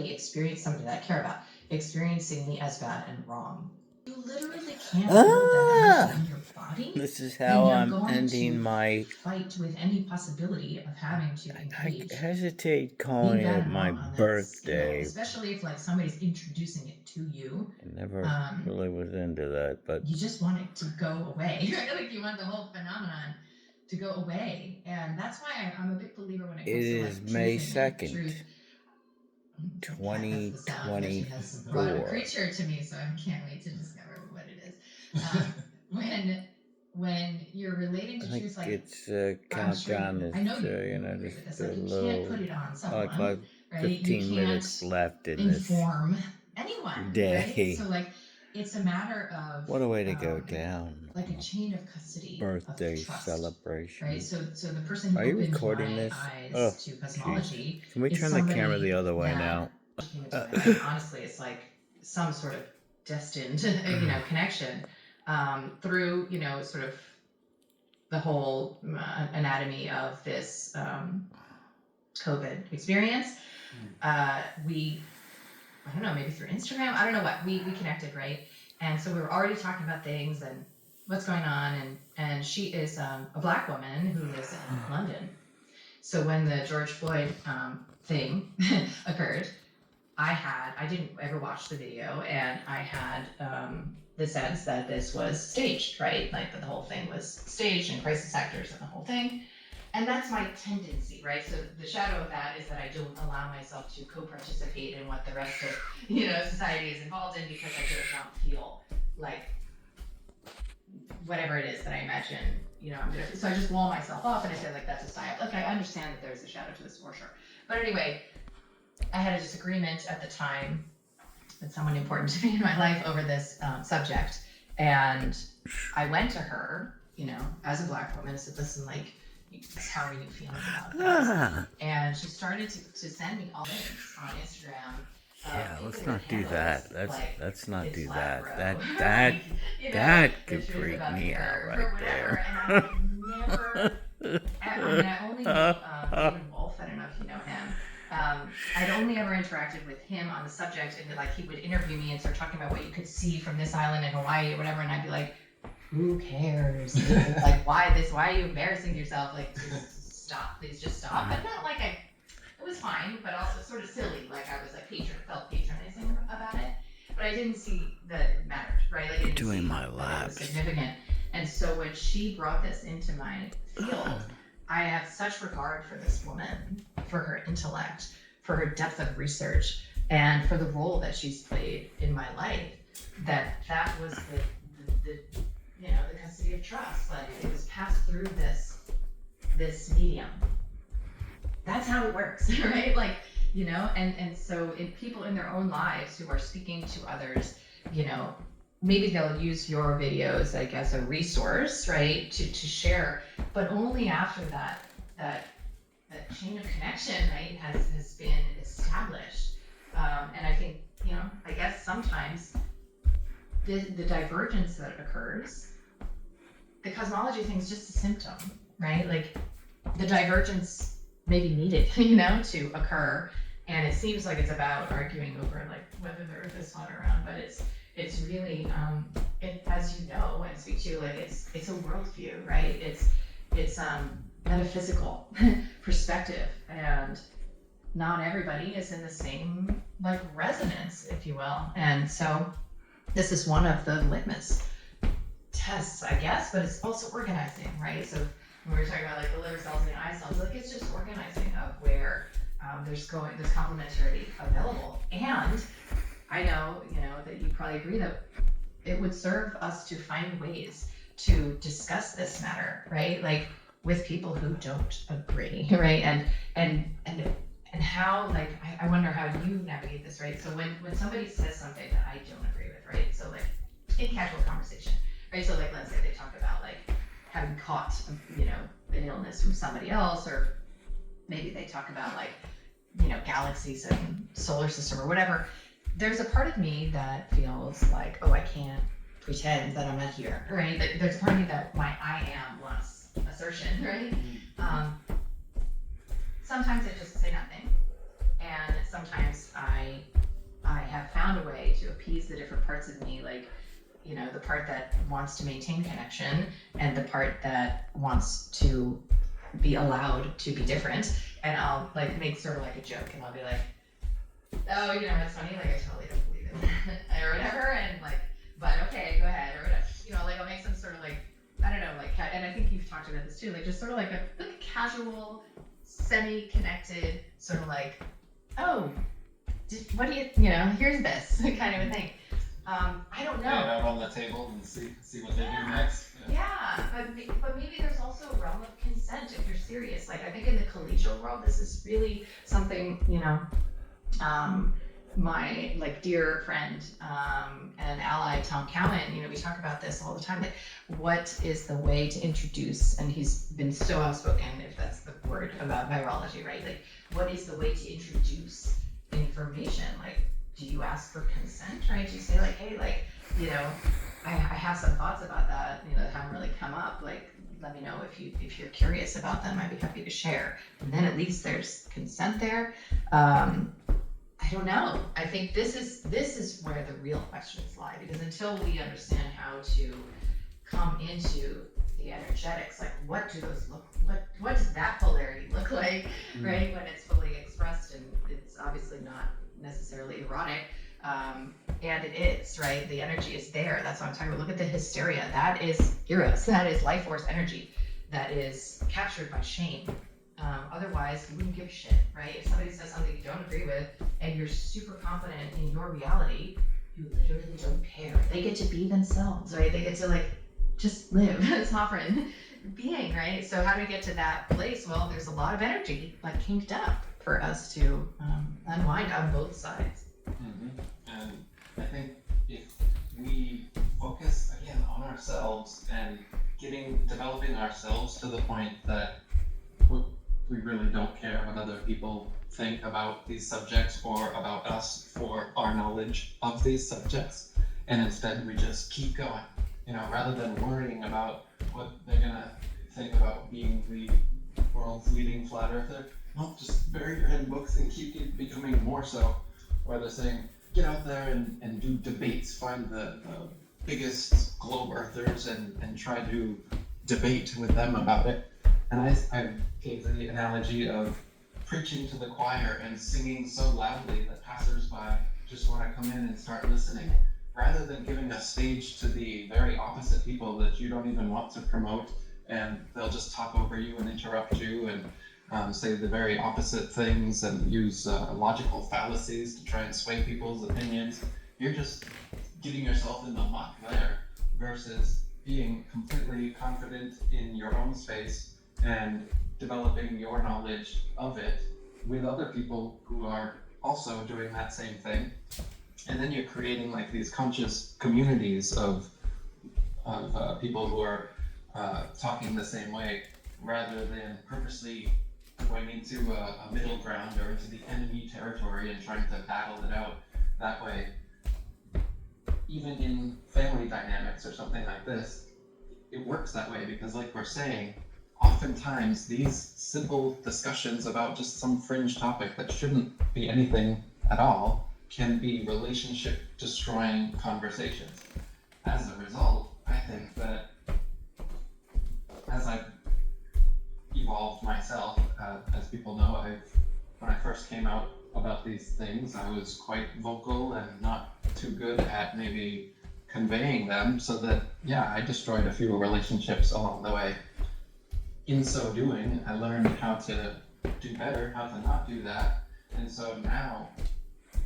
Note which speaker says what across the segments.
Speaker 1: experience somebody that I care about experiencing me as bad and wrong. You literally can't feel that energy in your body,
Speaker 2: This is
Speaker 1: then
Speaker 2: how
Speaker 1: you're
Speaker 2: I'm
Speaker 1: going
Speaker 2: ending
Speaker 1: to
Speaker 2: my...
Speaker 1: fight with any possibility of having to
Speaker 2: I
Speaker 1: engage
Speaker 2: hesitate
Speaker 1: being
Speaker 2: calling
Speaker 1: bad
Speaker 2: it
Speaker 1: and
Speaker 2: my
Speaker 1: wrong on that scale,
Speaker 2: birthday.
Speaker 1: especially if like somebody's introducing it to you.
Speaker 2: I never really was into that, but
Speaker 1: You just want it to go away. Like you want the whole phenomenon to go away, and that's why I'm a big believer when it
Speaker 2: it
Speaker 1: comes to
Speaker 2: is
Speaker 1: like
Speaker 2: May
Speaker 1: truth and
Speaker 2: 2nd,
Speaker 1: truth. That cat has the sound that she has brought a
Speaker 2: 2024.
Speaker 1: creature to me, so I can't wait to discover what it is. When you're relating to
Speaker 2: I think
Speaker 1: truth, like
Speaker 2: it's
Speaker 1: I'm sure
Speaker 2: countdown is,
Speaker 1: I know you
Speaker 2: you know,
Speaker 1: agree with this.
Speaker 2: just a
Speaker 1: Like you can't put
Speaker 2: little,
Speaker 1: it on
Speaker 2: like
Speaker 1: someone, right? You
Speaker 2: 15
Speaker 1: can't
Speaker 2: minutes left in this
Speaker 1: inform anyone, right?
Speaker 2: day.
Speaker 1: So like it's a matter of
Speaker 2: What a way to go down.
Speaker 1: like a chain of custody
Speaker 2: Birthday
Speaker 1: of trust,
Speaker 2: celebration.
Speaker 1: right? So the person who
Speaker 2: Are you
Speaker 1: opened
Speaker 2: recording
Speaker 1: my
Speaker 2: this?
Speaker 1: eyes
Speaker 2: Oh,
Speaker 1: to
Speaker 2: jeez.
Speaker 1: cosmology
Speaker 2: Can we
Speaker 1: is
Speaker 2: turn the camera the
Speaker 1: somebody
Speaker 2: other way
Speaker 1: that
Speaker 2: now?
Speaker 1: came into my life. Honestly, it's like some sort of destined, connection through, sort of the whole anatomy of this COVID experience. I don't know, maybe through Instagram. I don't know what. We connected, right? And so we were already talking about things and what's going on. And she is a Black woman who lives in London. So when the George Floyd thing occurred, I didn't ever watch the video, and I had the sense that this was staged, right? Like that the whole thing was staged and crisis actors and the whole thing. And that's my tendency, right? So the shadow of that is that I don't allow myself to co-participate in what the rest of, society is involved in because I just don't feel like whatever it is that I imagine, I'm gonna. So I just wall myself off and I say like that's a psyop. Like I understand that there's a shadow to this for sure. But anyway, I had a disagreement at the time with someone important to me in my life over this subject, and I went to her, as a Black woman, and said, "Listen, like, how are you feeling about this?" And she started to send me all things on Instagram.
Speaker 2: Yeah, let's not do that. Let's not do that.
Speaker 1: That
Speaker 2: That could freak me out right there.
Speaker 1: And I only knew David Wolf. I don't know if you know him. I'd only ever interacted with him on the subject, and like he would interview me and start talking about what you could see from this island in Hawaii or whatever, and I'd be like, "Who cares? Like, why this? Why are you embarrassing yourself? Like, stop! Please just stop." But not like it was fine, but also sort of silly. Like I was like felt patronizing about it, but I didn't see that it mattered, right? Like I didn't
Speaker 2: Doing
Speaker 1: see
Speaker 2: my
Speaker 1: that it
Speaker 2: laps.
Speaker 1: was significant. And so when she brought this into my field, I have such regard for this woman, for her intellect, for her depth of research, and for the role that she's played in my life, that was the custody of trust. Like it was passed through this medium. That's how it works, right? Like, and so in people in their own lives who are speaking to others, maybe they'll use your videos like as a resource, right, to share, but only after that chain of connection, right, has been established. And I think, I guess sometimes the divergence that occurs, the cosmology thing is just a symptom, right? Like the divergence may be needed, to occur. And it seems like it's about arguing over like whether the earth is flat or round, but it's really, as you know, and speak to, like it's a worldview, right? It's metaphysical perspective, and not everybody is in the same like resonance, if you will. And so this is one of the litmus tests, I guess, but it's also organizing, right? So when we were talking about like the liver cells and the eye cells, like it's just organizing of where there's complementarity available. And I know, that you probably agree that it would serve us to find ways to discuss this matter, right? Like with people who don't agree, right? And how, like, I wonder how you navigate this, right? So when somebody says something that I don't agree with, right? So like in casual conversation, right? So like let's say they talk about like having caught, an illness from somebody else, or maybe they talk about like, galaxies and solar system or whatever. There's a part of me that feels like, oh, I can't pretend that I'm not here, right? There's a part of me that my I am wants assertion, right? Sometimes I just say nothing, And sometimes I have found a way to appease the different parts of me, like, you know, the part that wants to maintain connection and the part that wants to be allowed to be different. And I'll like make sort of like a joke, and I'll be like, oh, you know, it's funny, like I totally don't believe it or whatever, and like, but okay, go ahead or whatever. You know, like I'll make some sort of like, I don't know, like, and I think you've talked about this too, like just sort of like a casual, semi-connected, sort of like, oh, what do you know, here's this kind of a thing. I don't know.
Speaker 3: Lay it out on the table and see what they do next.
Speaker 1: Yeah, but maybe there's also a realm of consent if you're serious. Like I think in the collegial world, this is really something, you know, my like dear friend and ally Tom Cowan, you know, we talk about this all the time. Like, what is the way to introduce? And he's been so outspoken, if that's the word, about virology, right? Like, what is the way to introduce information? Like, do you ask for consent, right? Do you say like, hey, like, you know, I have some thoughts about that, you know, that haven't really come up. Like, let me know if you're curious about them. I'd be happy to share. And then at least there's consent there. I don't know. I think this is where the real questions lie, because until we understand how to come into the energetics, like what do those look, what does that polarity look like, right? When it's fully expressed, and it's obviously not necessarily erotic. And it is, right? The energy is there. That's what I'm talking about. Look at the hysteria. That is eros. That is life force energy that is captured by shame. Otherwise, you wouldn't give a shit, right? If somebody says something you don't agree with and you're super confident in your reality, you literally don't care. They get to be themselves, right? They get to like just live as sovereign being, right? So how do we get to that place? Well, there's a lot of energy like kinked up for us to unwind on both sides.
Speaker 3: And I think if we focus again on ourselves and developing ourselves to the point that we really don't care what other people think about these subjects or about us for our knowledge of these subjects, and instead we just keep going, you know, rather than worrying about what they're gonna think about being the world's leading flat earther. Well, just bury your head in books and keep becoming more so. Where they're saying, get out there and do debates, find the biggest globe earthers and try to debate with them about it. And I gave the analogy of preaching to the choir and singing so loudly that passersby just want to come in and start listening, rather than giving a stage to the very opposite people that you don't even want to promote, and they'll just talk over you and interrupt you and say the very opposite things and use logical fallacies to try and sway people's opinions. You're just getting yourself in the muck there, versus being completely confident in your own space and developing your knowledge of it with other people who are also doing that same thing. And then you're creating like these conscious communities of people who are talking the same way, rather than purposely going into a middle ground or into the enemy territory and trying to battle it out that way. Even in family dynamics or something like this, it works that way, because like we're saying, oftentimes these simple discussions about just some fringe topic that shouldn't be anything at all can be relationship destroying conversations. As a result, I think that as I've evolved myself, as people know, when I first came out about these things, I was quite vocal and not too good at maybe conveying them, so that I destroyed a few relationships along the way. In so doing, I learned how to do better, how to not do that. And so now,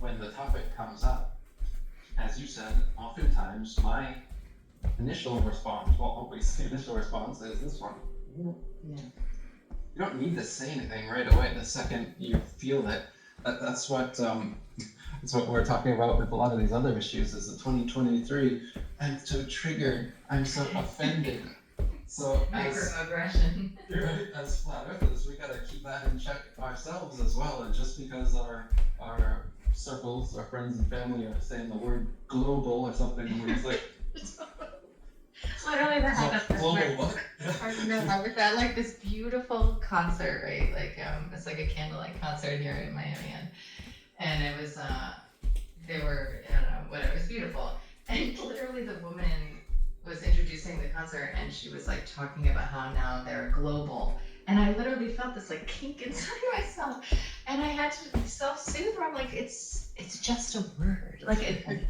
Speaker 3: when the topic comes up, as you said, oftentimes my initial response, well, always the initial response is this one.
Speaker 1: Yeah.
Speaker 3: You don't need to say anything right away the second you feel it. That's what we're talking about with a lot of these other issues, is the 2023. I'm so triggered. I'm so offended. So
Speaker 1: microaggression.
Speaker 3: As flat earthers, we gotta keep that in check ourselves as well. And just because our circles, our friends and family are saying the word global or something, we're just like,
Speaker 1: Well, literally the head of this
Speaker 3: Global what?
Speaker 1: I remember that, like this beautiful concert, right? Like it's like a candlelight concert here in Miami, and it was they were, I don't know, whatever, it was beautiful. And literally the woman was introducing the concert, and she was like talking about how now they're global. And I literally felt this like kink inside myself, and I had to self-soothe her. I'm like, it's just a word, like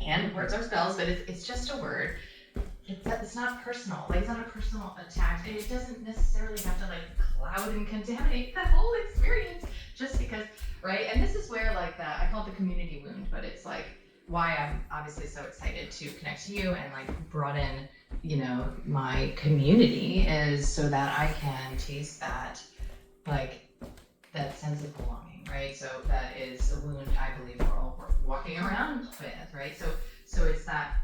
Speaker 1: and words are spells, but it's just a word. It's not personal. Like, it's not a personal attack, and it doesn't necessarily have to like cloud and contaminate the whole experience just because, right? And this is where like I call it the community wound, but it's like why I'm obviously so excited to connect to you and like brought in, my community is so that I can taste that, like that sense of belonging, right? So that is a wound I believe we're all walking around with, right? So it's that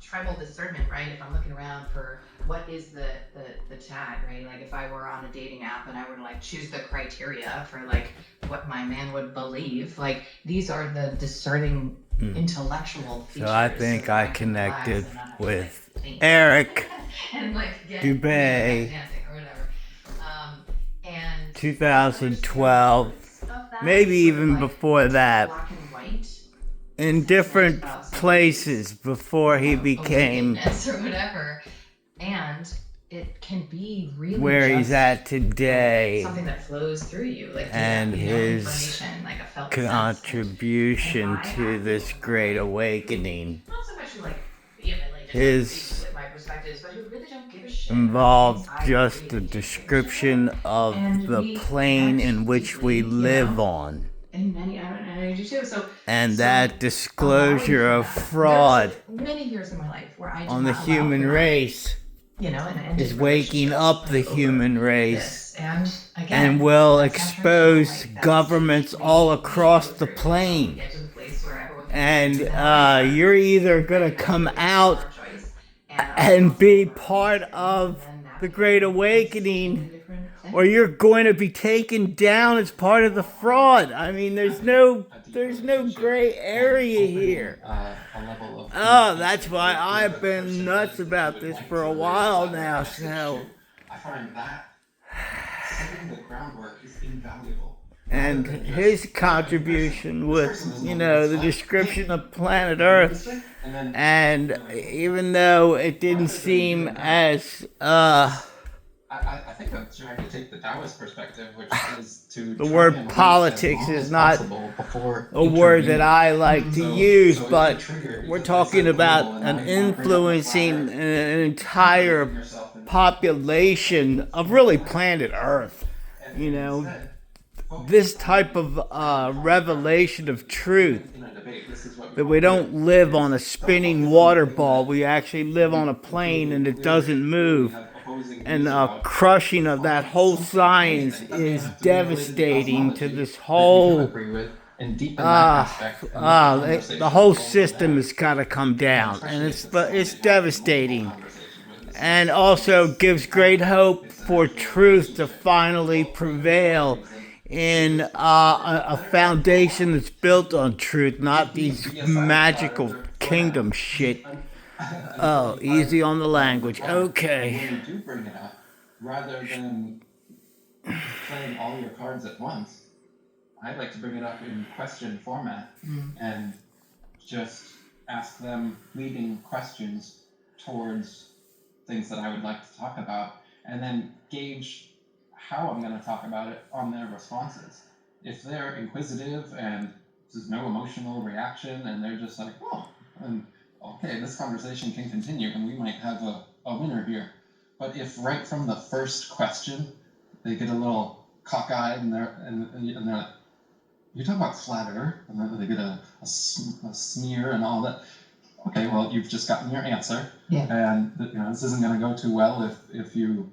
Speaker 1: tribal discernment, right? If I'm looking around for what is the tag, right? Like if I were on a dating app and I were to like choose the criteria for like what my man would believe, like these are the discerning intellectual features.
Speaker 2: So I think
Speaker 1: so
Speaker 2: I
Speaker 1: that can relax
Speaker 2: connected
Speaker 1: and not have to,
Speaker 2: with
Speaker 1: like, think
Speaker 2: Eric
Speaker 1: and like get
Speaker 2: Dubé,
Speaker 1: dancing or whatever. And
Speaker 2: 2012,
Speaker 1: of that,
Speaker 2: maybe
Speaker 1: sort of
Speaker 2: even
Speaker 1: like
Speaker 2: before that,
Speaker 1: black and white
Speaker 2: in different places before he became
Speaker 1: awakenness or whatever, and it can be really
Speaker 2: where he's
Speaker 1: just
Speaker 2: at today,
Speaker 1: something that flows through you, like
Speaker 2: and his
Speaker 1: information, like a felt sense.
Speaker 2: contribution
Speaker 1: And I
Speaker 2: to
Speaker 1: have
Speaker 2: this
Speaker 1: people
Speaker 2: great
Speaker 1: who,
Speaker 2: awakening
Speaker 1: not so much who like vehemently just
Speaker 2: His
Speaker 1: speak with my perspectives, but who really don't give a shit
Speaker 2: involved
Speaker 1: about things I
Speaker 2: just
Speaker 1: really
Speaker 2: the
Speaker 1: take
Speaker 2: description of
Speaker 1: And
Speaker 2: the
Speaker 1: we
Speaker 2: plane in
Speaker 1: act
Speaker 2: which we
Speaker 1: deeply,
Speaker 2: live on,
Speaker 1: and many, I do too. So
Speaker 2: and
Speaker 1: so
Speaker 2: that disclosure of fraud
Speaker 1: there's many years in my life where I did
Speaker 2: on the
Speaker 1: not allow
Speaker 2: human
Speaker 1: for that,
Speaker 2: race
Speaker 1: and
Speaker 2: is waking up the human race
Speaker 1: this. And again,
Speaker 2: and will
Speaker 1: that's not
Speaker 2: expose
Speaker 1: traditional, like, that's
Speaker 2: governments
Speaker 1: we-
Speaker 2: all
Speaker 1: we
Speaker 2: across
Speaker 1: go
Speaker 2: the
Speaker 1: through.
Speaker 2: plane.
Speaker 1: We get to the place where everyone can
Speaker 2: And
Speaker 1: do that.
Speaker 2: you're either gonna come out and be part of the Great Awakening, or you're going to be taken down as part of the fraud. I mean, there's no gray area here.
Speaker 3: A level of
Speaker 2: Oh, that's why I've been nuts about this for a while now. So,
Speaker 3: I find that setting the groundwork is invaluable.
Speaker 2: and his contribution with, the description of planet Earth, and even though it didn't seem as
Speaker 3: I think I'm trying to take the Taoist perspective, which is to
Speaker 2: the
Speaker 3: try
Speaker 2: word
Speaker 3: and wait
Speaker 2: politics
Speaker 3: as long
Speaker 2: is
Speaker 3: as
Speaker 2: not
Speaker 3: possible before
Speaker 2: a word that
Speaker 3: intervening.
Speaker 2: I like to
Speaker 3: So-
Speaker 2: use,
Speaker 3: so if
Speaker 2: but
Speaker 3: the trigger is
Speaker 2: we're
Speaker 3: that
Speaker 2: talking
Speaker 3: they said
Speaker 2: about
Speaker 3: global and
Speaker 2: an
Speaker 3: now you wanna bring up the
Speaker 2: influencing
Speaker 3: flat
Speaker 2: an
Speaker 3: earth,
Speaker 2: entire
Speaker 3: putting yourself in-
Speaker 2: population of really planet Earth.
Speaker 3: and
Speaker 2: You know,
Speaker 3: instead, focus
Speaker 2: this
Speaker 3: on
Speaker 2: type of revelation of truth,
Speaker 3: in a debate, this is what
Speaker 2: that
Speaker 3: call
Speaker 2: we don't
Speaker 3: truth,
Speaker 2: live
Speaker 3: is
Speaker 2: on a
Speaker 3: don't
Speaker 2: spinning
Speaker 3: focus
Speaker 2: water
Speaker 3: on the thing
Speaker 2: ball.
Speaker 3: that
Speaker 2: We actually live on a plane and it doesn't move.
Speaker 3: we have opposing
Speaker 2: And
Speaker 3: views about.
Speaker 2: crushing of that whole science is devastating to this whole the whole system has got to come down, and it's devastating, and also gives great hope for truth to finally prevail in a foundation that's built on truth, not these magical kingdom shit. Oh, easy on the language. Okay.
Speaker 3: When you do bring it up, rather than playing all your cards at once, I like to bring it up in question format and just ask them leading questions towards things that I would like to talk about, and then gauge how I'm going to talk about it on their responses. If they're inquisitive and there's no emotional reaction and they're just like, oh, and okay, this conversation can continue and we might have a winner here. But if right from the first question they get a little cockeyed and they're like, you talk about flat Earth, and then they get a smear and all that. Okay, well, you've just gotten your answer, and this isn't going to go too well if you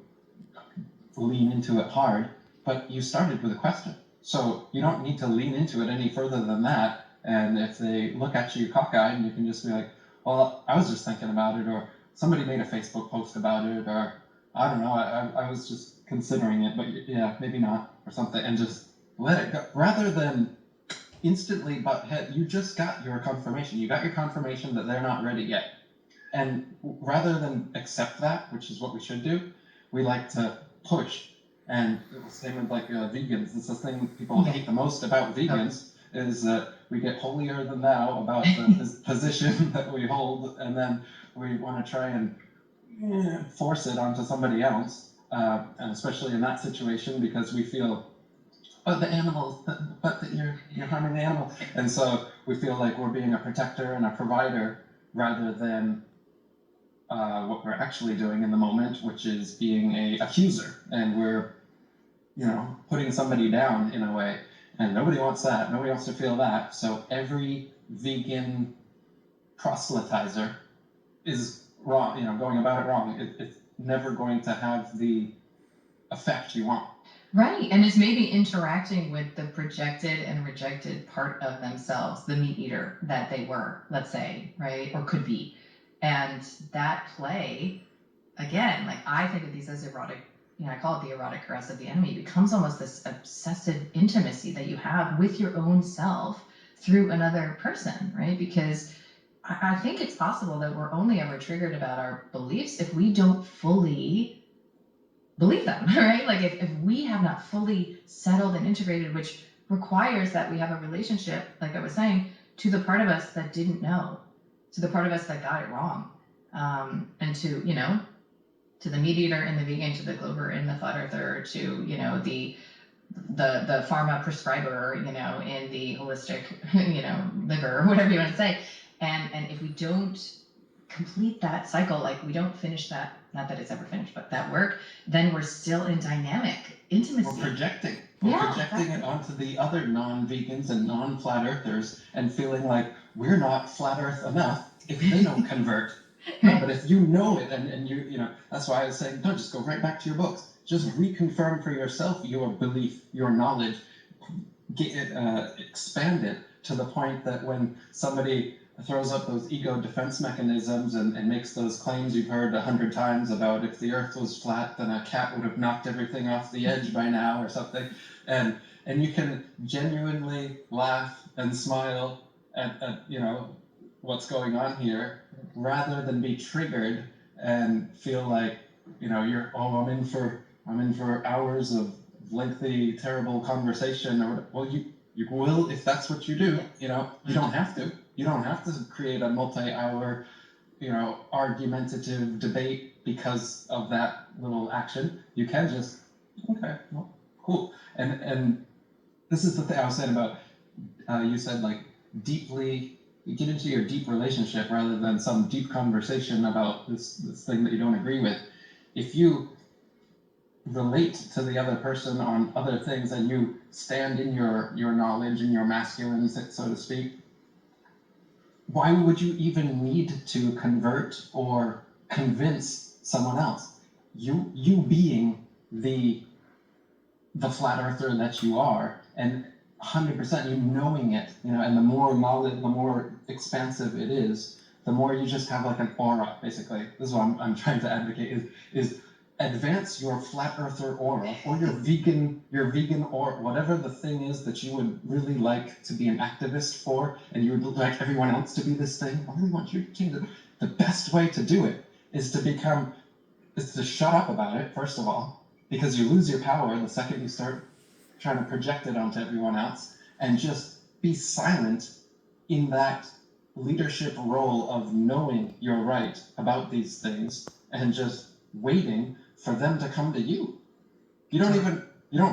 Speaker 3: lean into it hard. But you started with a question, so you don't need to lean into it any further than that. And if they look at you cockeyed, you can just be like, well, I was just thinking about it, or somebody made a Facebook post about it, or I don't know, I was just considering it, but yeah, maybe not, or something, and just let it go. Rather than instantly butt head, you just got your confirmation. You got your confirmation that they're not ready yet. And rather than accept that, which is what we should do, we like to push. And same with like vegans. It's the thing people hate the most about vegans is that we get holier than thou about the position that we hold, and then we want to try and force it onto somebody else, and especially in that situation because we feel, but the animals, but you're harming the animal, and so we feel like we're being a protector and a provider rather than what we're actually doing in the moment, which is being a accuser, and we're putting somebody down in a way, and nobody wants that. Nobody wants to feel that. So every vegan proselytizer is wrong. Going about it wrong. It's never going to have the effect you want.
Speaker 1: Right, and it's maybe interacting with the projected and rejected part of themselves, the meat eater that they were, let's say, right, or could be. And that play, again, like I think of these as erotic, I call it the erotic caress of the enemy. It becomes almost this obsessive intimacy that you have with your own self through another person, right? Because I think it's possible that we're only ever triggered about our beliefs if we don't fully believe them, right? Like if we have not fully settled and integrated, which requires that we have a relationship, like I was saying, to the part of us that didn't know, to the part of us that got it wrong, and to the meat eater and the vegan, to the glober and the flat earther, to the pharma prescriber, in the holistic, liver, or whatever you want to say, and if we don't complete that cycle, like we don't finish that, not that it's ever finished, but that work, then we're still in dynamic intimacy.
Speaker 3: We're projecting. We're projecting it onto the other non-vegans and non-flat earthers and feeling like we're not flat earth enough if they don't convert. No, but if you know it and that's why I was saying, don't just go right back to your books. Just reconfirm for yourself your belief, your knowledge, expand it to the point that when somebody throws up those ego defense mechanisms and makes those claims you've heard 100 times about if the earth was flat, then a cat would have knocked everything off the edge by now or something. And you can genuinely laugh and smile at what's going on here rather than be triggered and feel like, I'm in for hours of lengthy, terrible conversation or well, you will if that's what you do. You don't have to. You don't have to create a multi-hour, argumentative debate because of that little action. You can just, okay, well, cool. And this is the thing I was saying about, you said like deeply, you get into your deep relationship rather than some deep conversation about this thing that you don't agree with. If you relate to the other person on other things and you stand in your knowledge and your masculine, so to speak, why would you even need to convert or convince someone else? You being the flat earther that you are, and 100% you knowing it, and the more knowledge, the more expansive it is, the more you just have like an aura, basically. This is what I'm trying to advocate is advance your flat earther aura or your vegan aura, whatever the thing is that you would really like to be an activist for, and you would like everyone else to be this thing. I really want you to change it. The best way to do it is to shut up about it, first of all, because you lose your power the second you start trying to project it onto everyone else, and just be silent in that leadership role of knowing you're right about these things and just waiting for them to come to you. You don't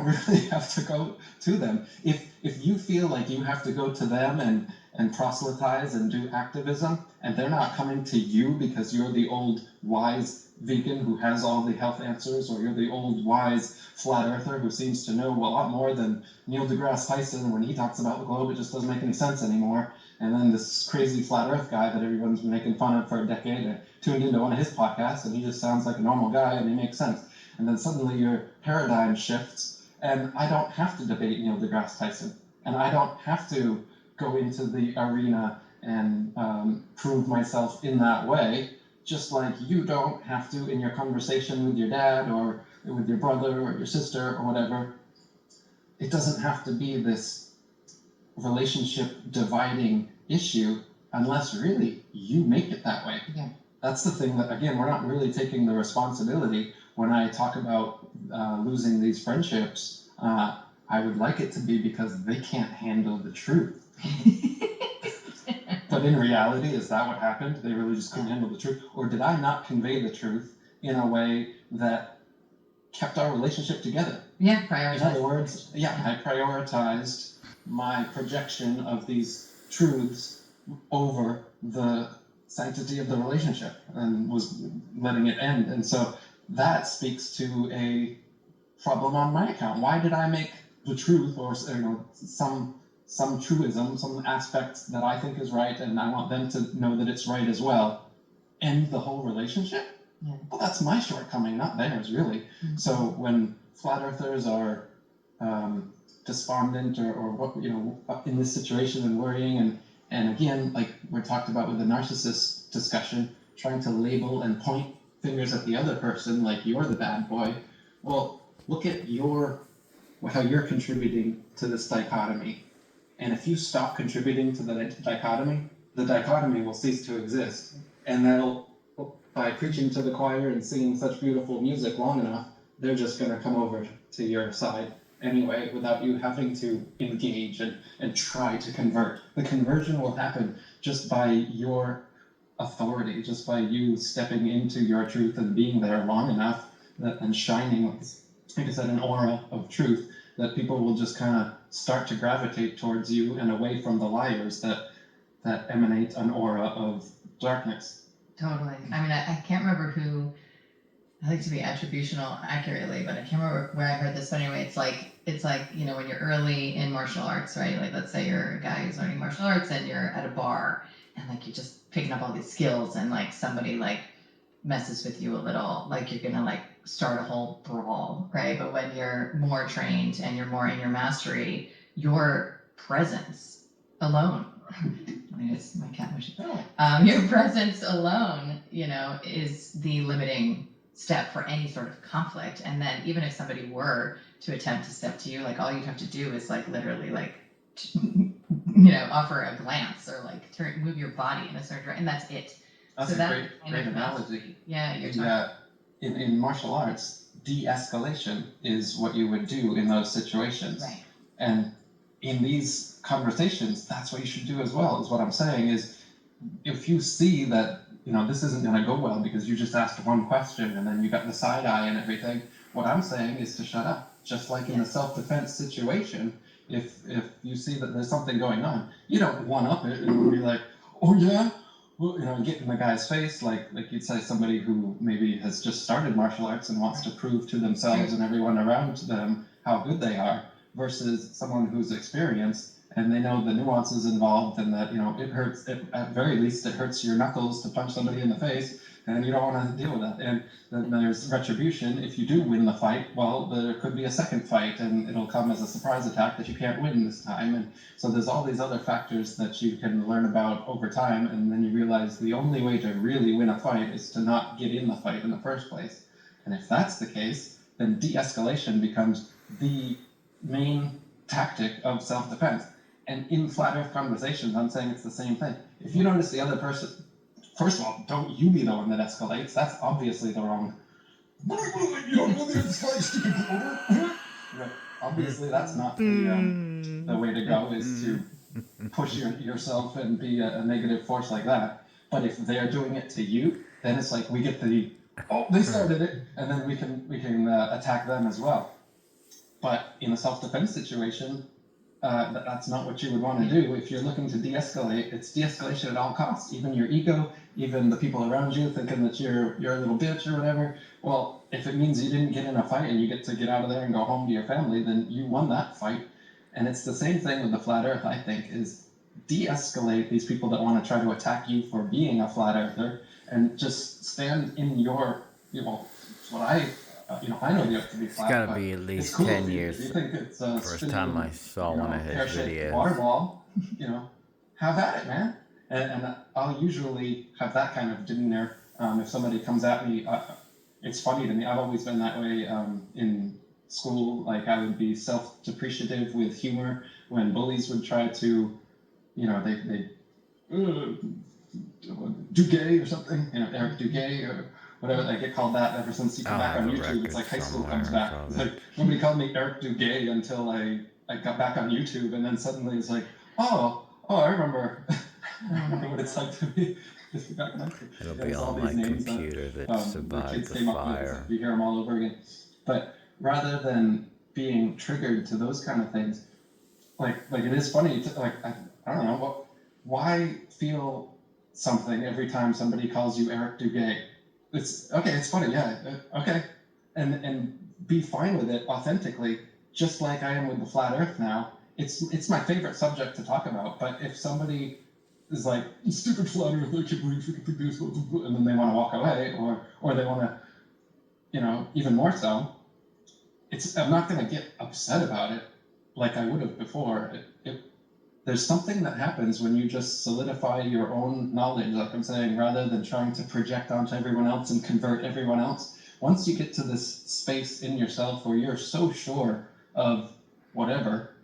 Speaker 3: really have to go to them. If you feel like you have to go to them and proselytize and do activism, and they're not coming to you because you're the old wise vegan who has all the health answers, or you're the old wise flat earther who seems to know a lot more than Neil deGrasse Tyson when he talks about the globe, it just doesn't make any sense anymore. And then this crazy flat earth guy that everyone's been making fun of for a decade, I tuned into one of his podcasts and he just sounds like a normal guy and he makes sense. And then suddenly your paradigm shifts, and I don't have to debate Neil deGrasse Tyson, and I don't have to go into the arena and prove myself in that way, just like you don't have to in your conversation with your dad or with your brother or your sister or whatever. It doesn't have to be this relationship dividing issue unless really you make it that way.
Speaker 1: Yeah.
Speaker 3: that's the thing that, again, we're not really taking the responsibility. When I talk about losing these friendships, I would like it to be because they can't handle the truth. But in reality, is that what happened? They really just couldn't handle the truth? Or did I not convey the truth in a way that kept our relationship together?
Speaker 1: Yeah,
Speaker 3: In
Speaker 1: prioritize.
Speaker 3: other words, yeah, I prioritized my projection of these truths over the sanctity of the relationship and was letting it end. And so that speaks to a problem on my account. Why did I make the truth, or some truism, some aspect that I think is right, and I want them to know that it's right as well, end the whole relationship?
Speaker 1: Yeah.
Speaker 3: Well, that's my shortcoming, not theirs, really.
Speaker 1: Mm-hmm.
Speaker 3: So when flat earthers are despondent or what, in this situation and worrying, and again, like we talked about with the narcissist discussion, trying to label and point fingers at the other person like you're the bad boy. Well, look at how you're contributing to this dichotomy. And if you stop contributing to the dichotomy will cease to exist. And that'll, by preaching to the choir and singing such beautiful music long enough, they're just going to come over to your side anyway without you having to engage and try to convert. The conversion will happen just by your authority, just by you stepping into your truth and being there long enough and shining, like I said, an aura of truth, that people will just kind of start to gravitate towards you and away from the liars that emanate an aura of darkness.
Speaker 1: Totally. I mean, I can't remember who. I like to be attributional accurately, but I can't remember where I heard this. But anyway, it's like when you're early in martial arts, right? Like, let's say you're a guy who's learning martial arts and you're at a bar and like you're just picking up all these skills, and like somebody like messes with you a little, like you're gonna like start a whole brawl, right? But when you're more trained and you're more in your mastery, your presence alone. It's my cat wishing. Your presence alone, is the limiting step for any sort of conflict. And then even if somebody were to attempt to step to you, like all you'd have to do is like literally like offer a glance or like move your body in a certain direction, and that's it.
Speaker 3: That's
Speaker 1: So
Speaker 3: a
Speaker 1: that
Speaker 3: great analogy.
Speaker 1: Yeah, you're talking.
Speaker 3: In martial arts, de-escalation is what you would do in those situations.
Speaker 1: Right.
Speaker 3: And in these conversations, that's what you should do as well, is what I'm saying. Is if you see that this isn't going to go well because you just asked one question and then you got the side eye and everything, what I'm saying is to shut up. Just like in the self-defense situation, if you see that there's something going on, you don't one-up it and be like, oh yeah, well, get in the guy's face, like you'd say somebody who maybe has just started martial arts and wants to prove to themselves and everyone around them how good they are, versus someone who's experienced and they know the nuances involved, and that it hurts. At very least, it hurts your knuckles to punch somebody in the face, and you don't want to deal with that. And then there's retribution. If you do win the fight, well, there could be a second fight, and it'll come as a surprise attack that you can't win this time. And so there's all these other factors that you can learn about over time, and then you realize the only way to really win a fight is to not get in the fight in the first place. And if that's the case, then de-escalation becomes the main tactic of self-defense. And in flat earth conversations, I'm saying it's the same thing. If you notice the other person, first of all, don't you be the one that escalates. That's obviously the wrong. Obviously, that's not the way to go, is to push yourself and be a negative force like that. But if they're doing it to you, then it's like we get they started it, and then we can attack them as well. But in a self-defense situation, that's not what you would want to do. If you're looking to de-escalate, it's de-escalation at all costs. Even your ego, even the people around you thinking that you're a little bitch or whatever. Well, if it means you didn't get in a fight and you get to get out of there and go home to your family, then you won that fight. And it's the same thing with the flat earth, I think, is de-escalate these people that want to try to attack you for being a flat earther, and just stand in your, what I know you have to be flat.
Speaker 2: It's gotta be at least
Speaker 3: cool
Speaker 2: 10
Speaker 3: if
Speaker 2: years.
Speaker 3: You think it's
Speaker 2: First time I saw one of his videos.
Speaker 3: Water ball, have at it, man. And I'll usually have that kind of demeanor. If somebody comes at me, it's funny to me. I've always been that way in school. Like, I would be self-depreciative with humor when bullies would try to, they Duguay or something, Eric Duguay or whatever. I get called that ever since you come
Speaker 2: I'll
Speaker 3: back
Speaker 2: have
Speaker 3: on
Speaker 2: a
Speaker 3: YouTube. It's
Speaker 2: record
Speaker 3: like high school
Speaker 2: somewhere
Speaker 3: comes back.
Speaker 2: of
Speaker 3: It's
Speaker 2: it.
Speaker 3: like nobody called me Eric Duguay until I got back on YouTube, and then suddenly it's like, oh, I remember. I remember what it's like to be back then.
Speaker 2: It'll
Speaker 3: Yeah,
Speaker 2: be
Speaker 3: it's all
Speaker 2: on my
Speaker 3: these names that,
Speaker 2: computer that
Speaker 3: the
Speaker 2: survived
Speaker 3: kids
Speaker 2: the
Speaker 3: came up with. It's
Speaker 2: fire.
Speaker 3: like you hear them all over again. But rather than being triggered to those kind of things, like it is funny to, like I don't know why feel something every time somebody calls you Eric Duguay. It's okay, it's funny, yeah, okay, and be fine with it authentically, just like I am with the flat Earth now. It's my favorite subject to talk about. But if somebody is like, stupid flat Earth, I can't believe you can think this, and then they want to walk away, or they want to, even more so, I'm not going to get upset about it like I would have before. There's something that happens when you just solidify your own knowledge, like I'm saying, rather than trying to project onto everyone else and convert everyone else. Once you get to this space in yourself where you're so sure of whatever,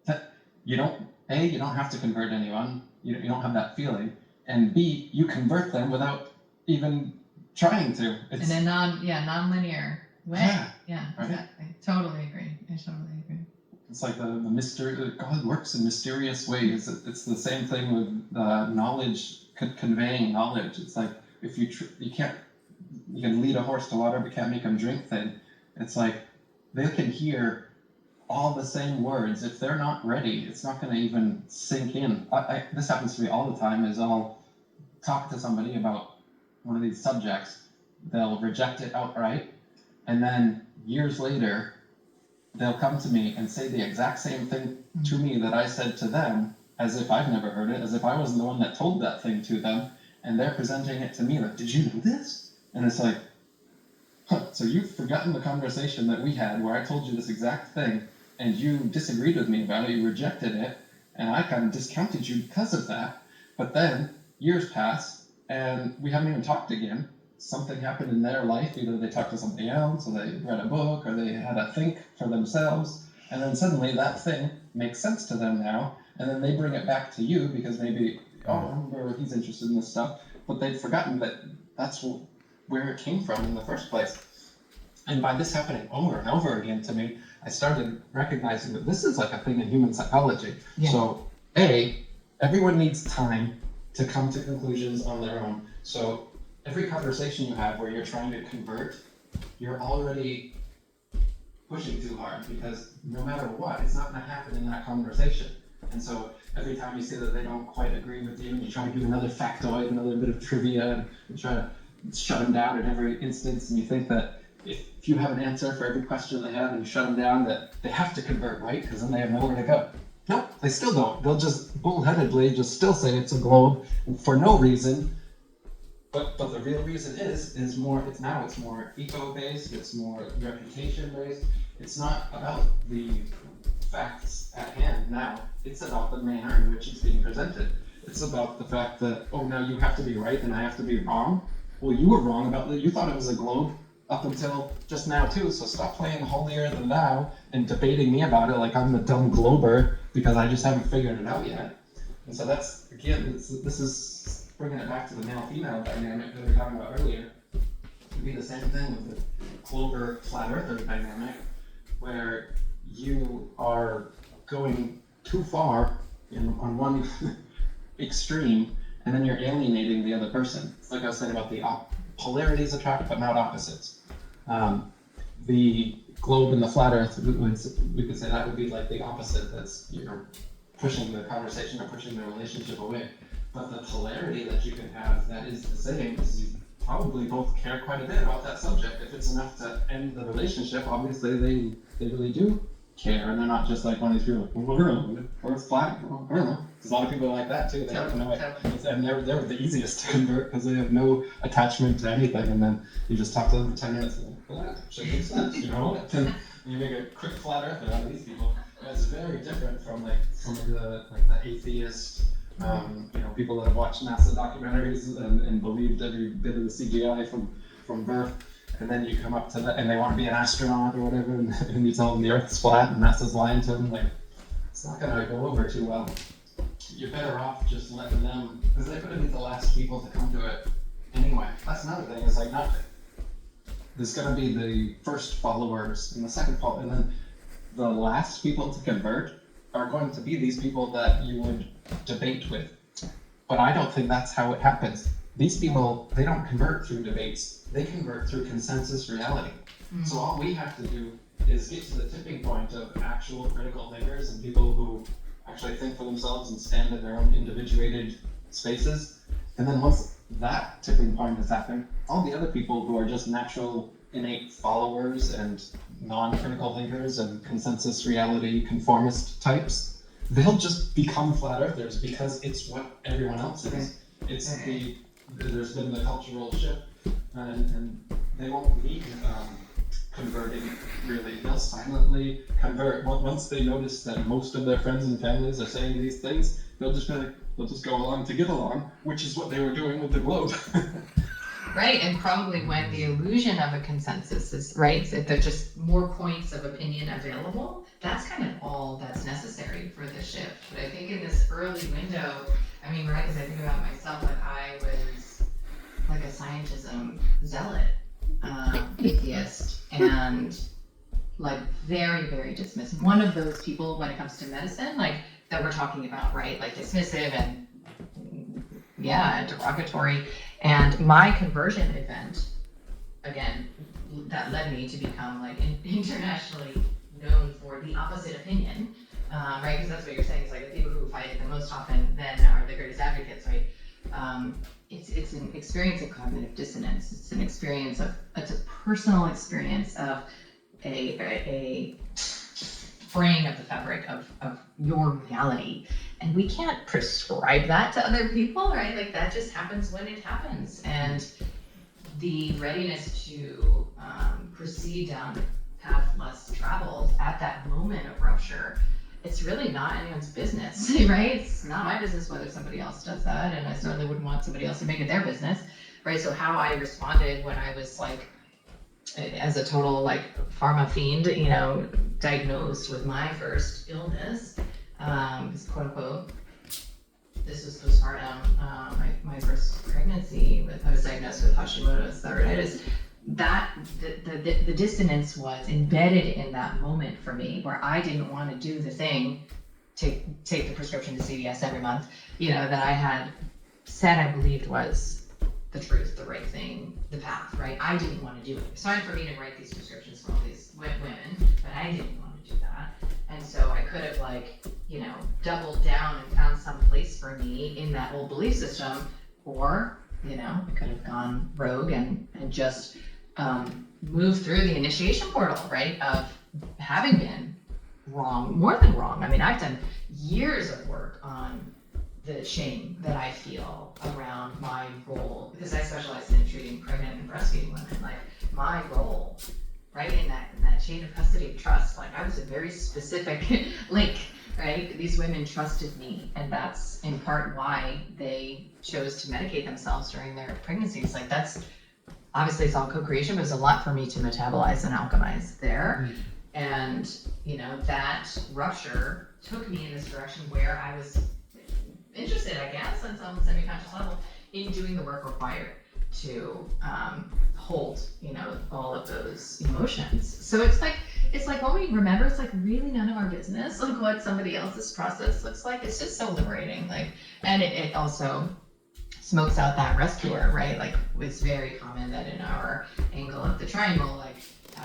Speaker 3: that you don't have to convert anyone. You don't have that feeling. And B, you convert them without even trying to. It's,
Speaker 1: in a non-linear way.
Speaker 3: Yeah, right?
Speaker 1: Exactly. Totally agree. I totally agree.
Speaker 3: It's like the mystery. God works in mysterious ways. It's the same thing with knowledge, conveying knowledge. It's like if you can lead a horse to water but can't make them drink thing. It's like they can hear all the same words. If they're not ready, it's not going to even sink in. This happens to me all the time. Is I'll talk to somebody about one of these subjects, they'll reject it outright, and then years later, they'll come to me and say the exact same thing to me that I said to them, as if I've never heard it, as if I wasn't the one that told that thing to them, and they're presenting it to me like, did you know this? And it's like, so you've forgotten the conversation that we had where I told you this exact thing, and you disagreed with me about it, you rejected it, and I kind of discounted you because of that. But then years pass, and we haven't even talked again. Something happened in their life, either they talked to somebody else, or they read a book, or they had a think for themselves, and then suddenly that thing makes sense to them now, and then they bring it back to you because maybe, remember he's interested in this stuff, but they've forgotten that that's where it came from in the first place. And by this happening over and over again to me, I started recognizing that this is like a thing in human psychology. Yeah. So, everyone needs time to come to conclusions on their own. So every conversation you have where you're trying to convert, you're already pushing too hard, because no matter what, it's not going to happen in that conversation. And so every time you say that they don't quite agree with you, and you try to give another factoid, another bit of trivia, and try to shut them down at every instance, and you think that if you have an answer for every question they have and you shut them down, that they have to convert, right? Because then they have nowhere to go. No, they still don't. They'll just bullheadedly just still say it's a globe for no reason. But the real reason is more. It's more ego-based. It's more reputation-based. It's not about the facts at hand now. It's about the manner in which it's being presented. It's about the fact that, now you have to be right and I have to be wrong. Well, you were wrong about that. You thought it was a globe up until just now too. So stop playing holier than thou and debating me about it like I'm the dumb glober because I just haven't figured it out yet. And so that's, again, this is bringing it back to the male-female dynamic that we were talking about earlier. It would be the same thing with the Clover flat earther dynamic, where you are going too far on one extreme, and then you're alienating the other person. It's like I was saying about the polarities attract, but not opposites. The globe and the flat earth, we could say that would be like the opposite. That's you're pushing the conversation or pushing the relationship away. But the polarity that you can have that is the same is you probably both care quite a bit about that subject. If it's enough to end the relationship, obviously they really do care, and they're not just like one of these people like, well, I don't know, or it's flat, I don't know. There's a lot of people like that too. They don't know it. And they're the easiest to convert because they have no attachment to anything, and then you just talk to them for 10 minutes and well, that actually makes sense, and you make a quick flat earther out of these people. And it's very different from the atheist, people that have watched NASA documentaries and believed every bit of the CGI from birth. And then you come up to that, and they want to be an astronaut or whatever, and you tell them the Earth's flat, and NASA's lying to them. Like, it's not going to go over too well. you're better off just letting them, because they're going to be the last people to come to it anyway. That's another thing, is like, not, there's going to be the first followers and the second follower, and then the last people to convert are going to be these people that you would debate with. But I don't think that's how it happens. These people, they don't convert through debates, they convert through consensus reality. So all we have to do is get to the tipping point of actual critical thinkers and people who actually think for themselves and stand in their own individuated spaces. And then once that tipping point has happened, all the other people who are just natural, innate followers and non-critical thinkers and consensus reality conformist types, they'll just become flat earthers because it's what everyone else is. It's there's been the cultural shift, and they won't need converting, really. They'll silently convert. Once they notice that most of their friends and families are saying these things, they'll just go along to get along, which is what they were doing with the globe.
Speaker 1: Right, and probably when the illusion of a consensus is right, that there's just more points of opinion available, that's kind of all that's necessary for the shift. But I think in this early window, I mean, right, because I think about myself, like I was like a scientism zealot, atheist, and like very, very dismissive. One of those people when it comes to medicine, like that we're talking about, right, like dismissive and derogatory. And my conversion event, again, that led me to become like internationally known for the opposite opinion, right? Because that's what you're saying. It's like the people who fight it the most often then are the greatest advocates, right? It's an experience of cognitive dissonance. It's an experience of, it's a personal experience of a fraying of the fabric of your reality. And we can't prescribe that to other people, right? Like that just happens when it happens. And the readiness to proceed down the path less traveled at that moment of rupture, it's really not anyone's business, right? It's not my business whether somebody else does that, and I certainly wouldn't want somebody else to make it their business, right? So how I responded when I was like, as a total like pharma fiend, you know, diagnosed with my first illness, quote unquote, this was postpartum, my first pregnancy, I was diagnosed with Hashimoto's thyroiditis. That the dissonance was embedded in that moment for me, where I didn't want to do the thing, take the prescription to CVS every month, you know, that I had said I believed was the truth, the right thing, the path, right? I didn't want to do it. It's fine for me to write these prescriptions for all these women, but I didn't want to do that. And so I could have like, you know, doubled down and found some place for me in that old belief system, or, you know, I could have gone rogue and just moved through the initiation portal, right, of having been wrong, more than wrong. I mean, I've done years of work on the shame that I feel around my role, because I specialize in treating pregnant and breastfeeding women. Like my role, right, in that chain of custody of trust, like I was a very specific link, right? These women trusted me, and that's in part why they chose to medicate themselves during their pregnancies. Like that's, obviously it's all co-creation, but it's a lot for me to metabolize and alchemize there. And, you know, that rupture took me in this direction where I was interested, I guess, on some semi-conscious level, in doing the work required to hold, you know, all of those emotions. So it's like when we remember, it's like really none of our business, like what somebody else's process looks like. It's just so liberating. Like, and it also smokes out that rescuer, right? Like it's very common that in our angle of the triangle, like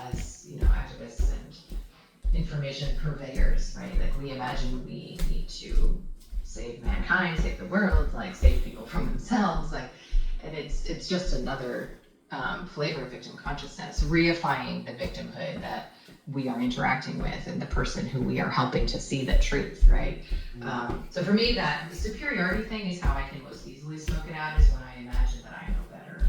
Speaker 1: as, you know, activists and information purveyors, right? Like we imagine we need to save mankind, save the world, like save people from themselves, like, and it's just another flavor of victim consciousness, reifying the victimhood that we are interacting with and the person who we are helping to see the truth, right? So for me, that the superiority thing is how I can most easily smoke it out, is when I imagine that I know better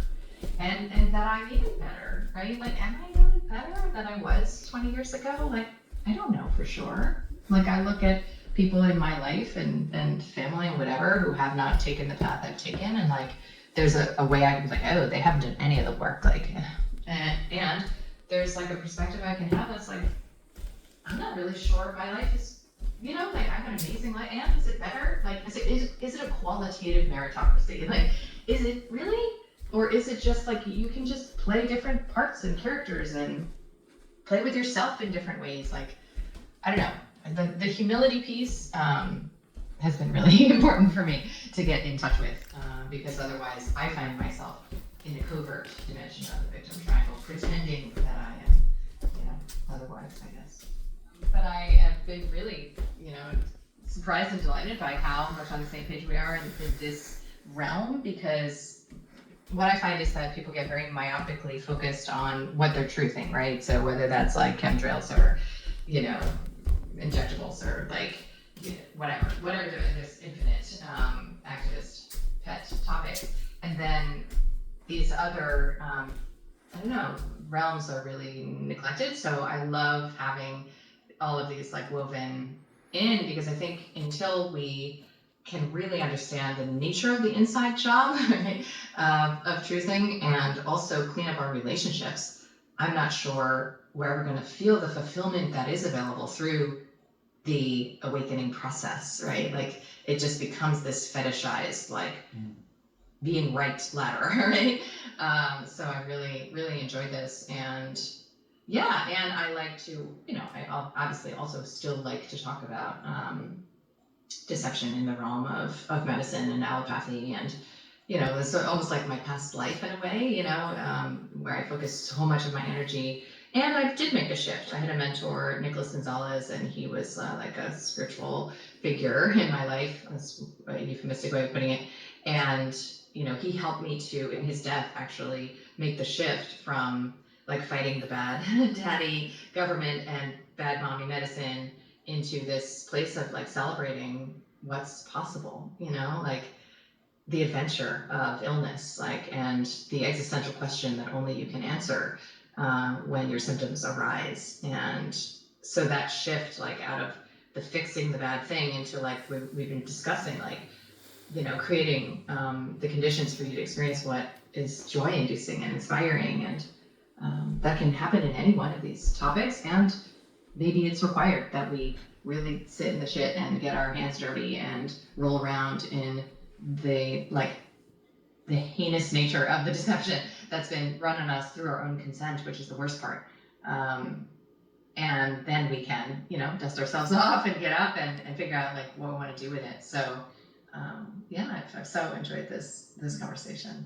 Speaker 1: and that I'm even better, right? Like, am I really better than I was 20 years ago? Like, I don't know for sure. Like, I look at people in my life and family and whatever who have not taken the path I've taken, and like, there's a way I can be like, oh, they haven't done any of the work, like, and there's like a perspective I can have that's like, I'm not really sure my life is you know, like I have an amazing life, and is it better? Like, is it a qualitative meritocracy? Like, is it really, or is it just like you can just play different parts and characters and play with yourself in different ways? Like, I don't know. The humility piece has been really important for me to get in touch with, because otherwise I find myself in a covert dimension of the victim triangle, pretending that I am, you know, otherwise, I guess. But I have been really, you know, surprised and delighted by how much on the same page we are in this realm, because what I find is that people get very myopically focused on what they're truthing, right? So whether that's like chemtrails or, you know, injectables or like, you know, whatever, there's infinite activist pet topics. And then these other, I don't know, realms are really neglected. So I love having all of these like woven in, because I think until we can really understand the nature of the inside job right, of truthing, and also clean up our relationships, I'm not sure where we're going to feel the fulfillment that is available through the awakening process, right? Like it just becomes this fetishized, like being right ladder, right? So I really, really enjoyed this, and yeah, and I like to, you know, I obviously also still like to talk about deception in the realm of medicine and allopathy, and you know, it's almost like my past life in a way, you know, where I focused so much of my energy. And I did make a shift. I had a mentor, Nicholas Gonzalez, and he was like a spiritual figure in my life. That's a euphemistic way of putting it. And, you know, he helped me to, in his death, actually make the shift from like fighting the bad daddy government and bad mommy medicine into this place of like celebrating what's possible, you know, like the adventure of illness, like, and the existential question that only you can answer when your symptoms arise. And so that shift, like out of the fixing the bad thing into like we've been discussing, like, you know, creating the conditions for you to experience what is joy-inducing and inspiring, and that can happen in any one of these topics. And maybe it's required that we really sit in the shit and get our hands dirty and roll around in the heinous nature of the deception that's been run on us through our own consent, which is the worst part. And then we can, you know, dust ourselves off and get up and figure out like what we want to do with it. So yeah, I've so enjoyed this conversation.